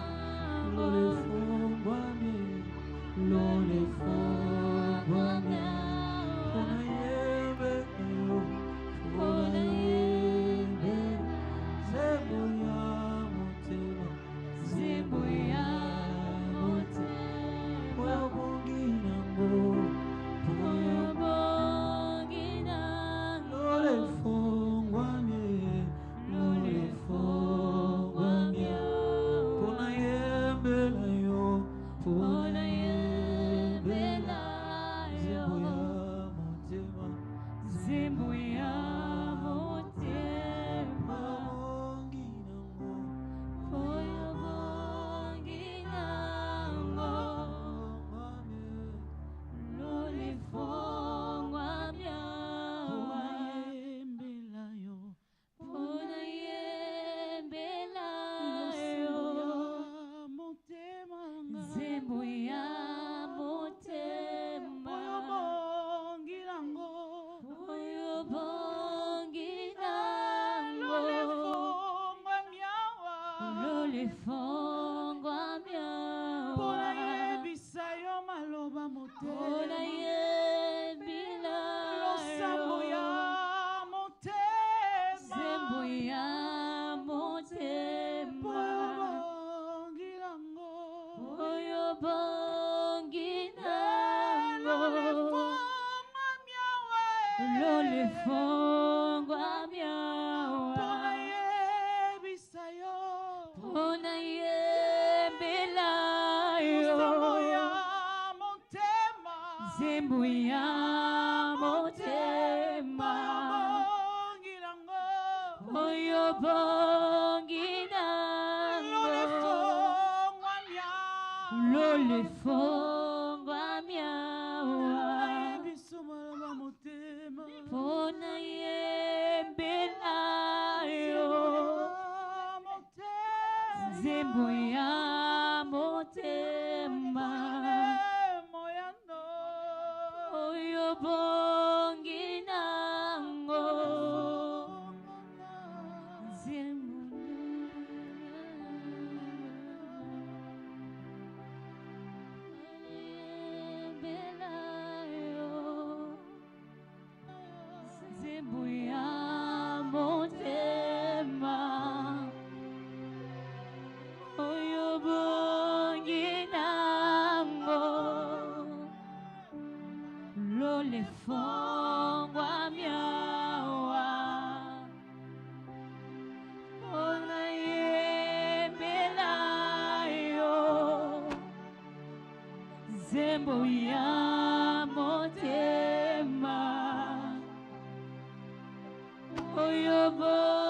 lole fungwa mye lole fungwa mye ponayembelayo ponayembela zebo ya motema Zebo ya motema oyo bongina ngo oyo bonginango lole fungwa mye lole fungwa mye ponayembelayo ponayembelayo zebo ya motema Zebo ya motema bongina ngo oyo bonginango lole fungwa byawa ponayembelayo Zebo ya motema oyo bonginango lole fungwa byawa ponayebisa yo maloba motema losambo ya motema Zembo ya motema lolefongwa miawa Pona yebisa yo pona yembelayo Nzembo ya motema nzembo ya motema Bongilango oyo bonginango Lolefongwa miawa lolefongwa miawa Biso malama motema pona yembelayo nzembo ya motema oyo bonginango nzembo yembelayo nzembo ya motema oyo bonginango lolefongwa miawa pona yembelayo nzembo ya motema oyo bonginango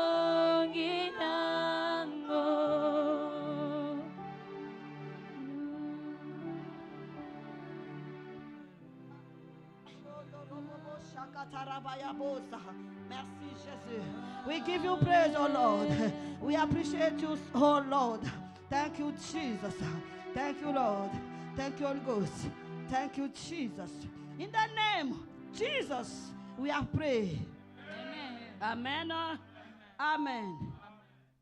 Merci Jésus. We give you praise, oh Lord. We appreciate you, oh Lord. Thank you, Jesus. Thank you, Lord. Thank you, Holy Ghost. Thank you, Jesus. In the name of Jesus, we have prayed. Amen. Amen. Amen.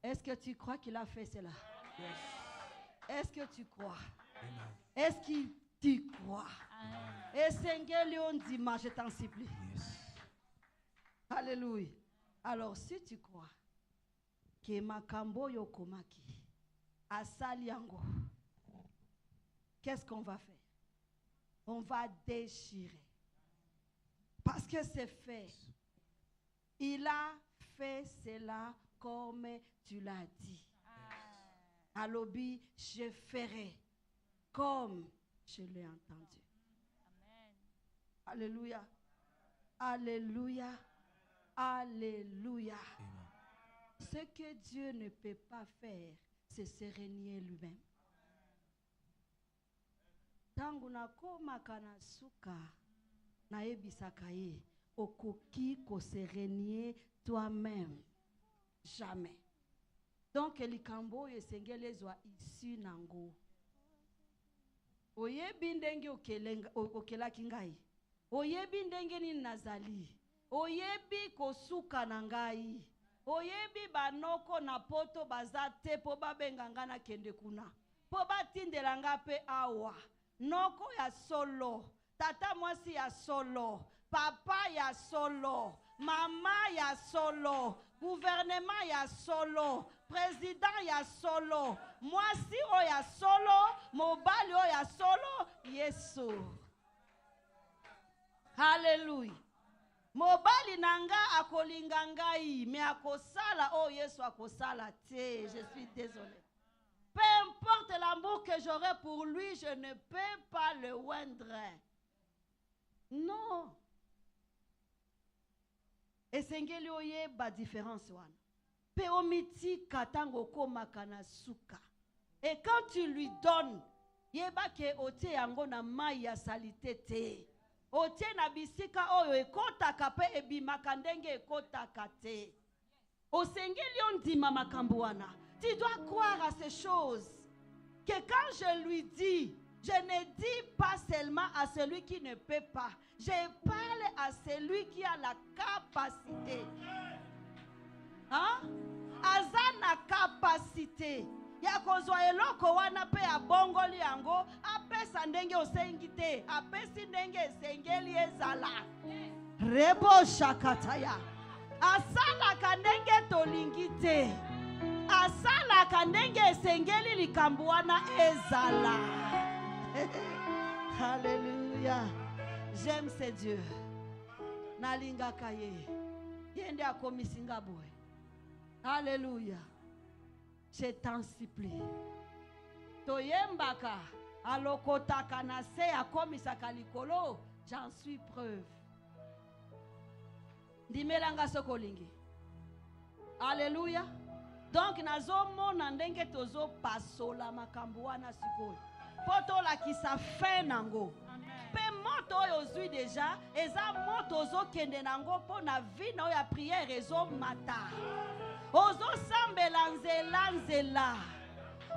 Est-ce que tu crois qu'il a fait cela? Est-ce que tu crois? Est-ce que tu crois? Et Seigneur, dimanche, je t'en supplie. Alléluia. Alors, si tu crois que makambo yokomaki asali yango, qu'est-ce qu'on va faire? On va déchirer. Parce que c'est fait. Il a fait cela comme tu l'as dit. À l'obi, je ferai comme je l'ai entendu. Alléluia. Alléluia. Alléluia. Ce que Dieu ne peut pas faire, c'est se régner lui-même. Tangu nakoma kanasuka na ebisaka ye okoki ko se régner toi-même. Jamais. Donc likambo yesengele zwa ici nango. Oyebi ndenge okelaki ngai. Oyebi ndenge ni nazali. Oyebi kosuka na ngai. Oyebi banoko na poto bazate po babenganga na kende kuna. Po batindela nga pe awa. Noko ya solo. Tata mwasi ya solo. Papa ya solo. Mama ya solo. Gouvernement ya solo. Président ya solo. Mwasi o ya solo. Mobali o ya solo. Yesu. Hallelujah. Mobali nanga akolinga ngai, mais akosala oh Yesu akosala te. Je suis désolé. Peu importe l'amour que j'aurai pour lui, je ne peux pas le oindre. Non. Esengeli oye ba différence wana. Pe omiti katango koma kanasuka. Et quand tu lui donnes, yeba ke ote yango na mai ya salite te. Otie na bisika oyo ekotaka pe ebimaka ndenge ekotaka te. Osengeli ondima makambo wana. Tu dois croire à ces choses. Que quand je lui dis, je ne dis pas seulement à celui qui ne peut pas. Je parle à celui qui a la capacité. Hein? Azana capacité. Ya kozwa eloko wana pe abongoli yango apesa ndenge osengite apesi ndenge esengeli ezala rebo shakataya asala kanenge tolingite asala kanenge esengeli likambo wana ezala. Alléluia. J'aime ce Dieu. nalingaka ye. Yende akomisinga boy. Alléluia. Je t'en supplie. Toyembaka alokotaka na se akomisaka likolo. J'en suis preuve. Ndimelanga sokolingi. Alléluia. Donc nazo mona ndenge tozo pasola makambo wana sikoyo. Poto la kisa fe nango. Pe moto oyo zui déjà eza moto ozo kende nango po na vie na oya prière ezo mata. Ozo sambela nzela.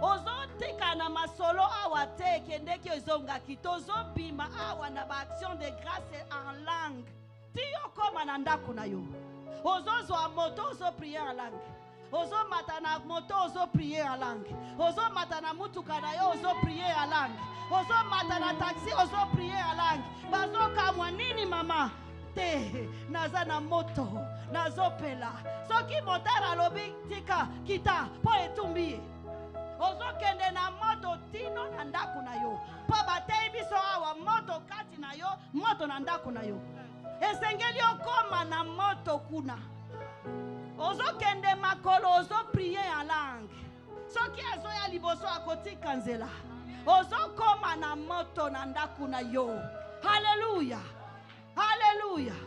Ozo tika na masolo awa te kende ki ozo ngaki tozo bima awa na ba action de grâce en langue. Tiyo koma na ndako na yo. Ozo zo moto ozo prier en langue. Ozo matana moto ozo prier en langue. Ozo matana mutuka na yo ozo prier en langue. Ozo matana taxi ozo prier en langue. Bazo kamwa nini mama? Te naza na moto nazo pela. Soki motara lobi tika kita po etumbi. Ozo kende na moto tino na ndako na yo. Po batei biso awa moto kati na yo, moto na ndako na yo. Esengeli okoma na moto kuna. Ozo kende makolo ozo prier en langue. Soki azo ya liboso akotika nzela. Ozo koma na moto na ndaku na yo. Hallelujah. Hallelujah.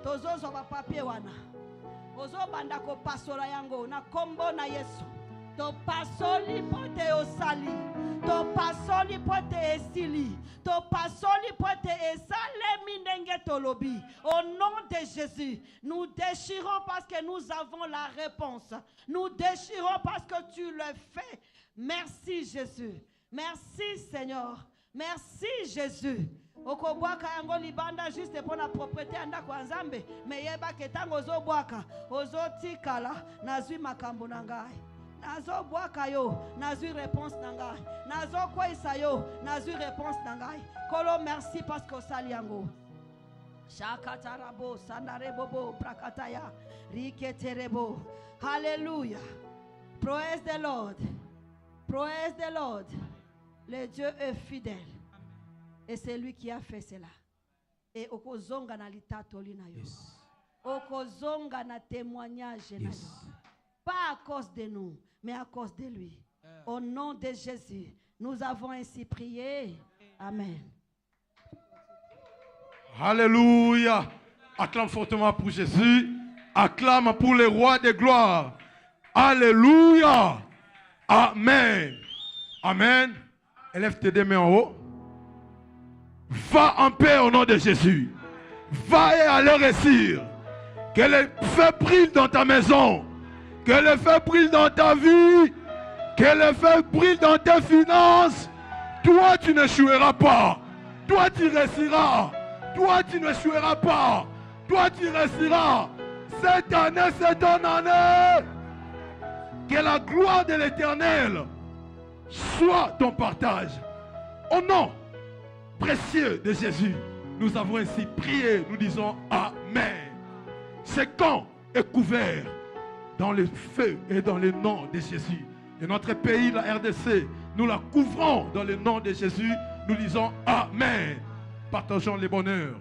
Tozo zo ba papier wana. Ozo banda ko pasola yango na kombo na Yesu. To pasoli pote osali. To pasoli pote esili. To pasoli pote esale mindenge tolobi. Au nom de Jésus, nous déchirons parce que nous avons la réponse. Nous déchirons parce que tu le fais. Merci Jésus. Merci Seigneur. Merci Jésus. Okobwaka yango libanda juste pour la propriété anda kwa nzambe. Meyeba ketango zo bwaka. Ozo tikala nazwi makambo na ngai. Nazo bwaka yo, nazui réponse nangai. Nazo kwesa yo, nazui réponse nangai. Kolo merci parce que osali yango. Shakatarabo, sandarebobo, prakataya, riketerebo. Hallelujah. Praise the Lord. Praise the Lord. Le Dieu est fidèle. Et c'est lui qui a fait cela. Et okozonga na litato lina yo. Okozonga na témoignage na yo. Pas à cause de nous, mais à cause de lui. Au nom de Jésus, nous avons ainsi prié. Amen. Alléluia. Acclame fortement pour Jésus. Acclame pour le roi de gloire. Alléluia. Amen. Amen. Élève tes deux mains en haut. Va en paix au nom de Jésus. Va et allez réussir. Que le feu brille dans ta maison. Que le feu brille dans ta vie. Que le feu brille dans tes finances. Toi, tu n'échoueras pas. Toi, tu réussiras. Toi, tu n'échoueras pas. Toi, tu réussiras. Cette année, c'est ton année. Que la gloire de l'Éternel soit ton partage. Au nom précieux de Jésus, nous avons ainsi prié. Nous disons Amen. Ce camp est couvert dans le feu et dans le nom de Jésus. Et notre pays, la RDC, nous la couvrons dans le nom de Jésus. Nous disons Amen. Partageons les bonheurs.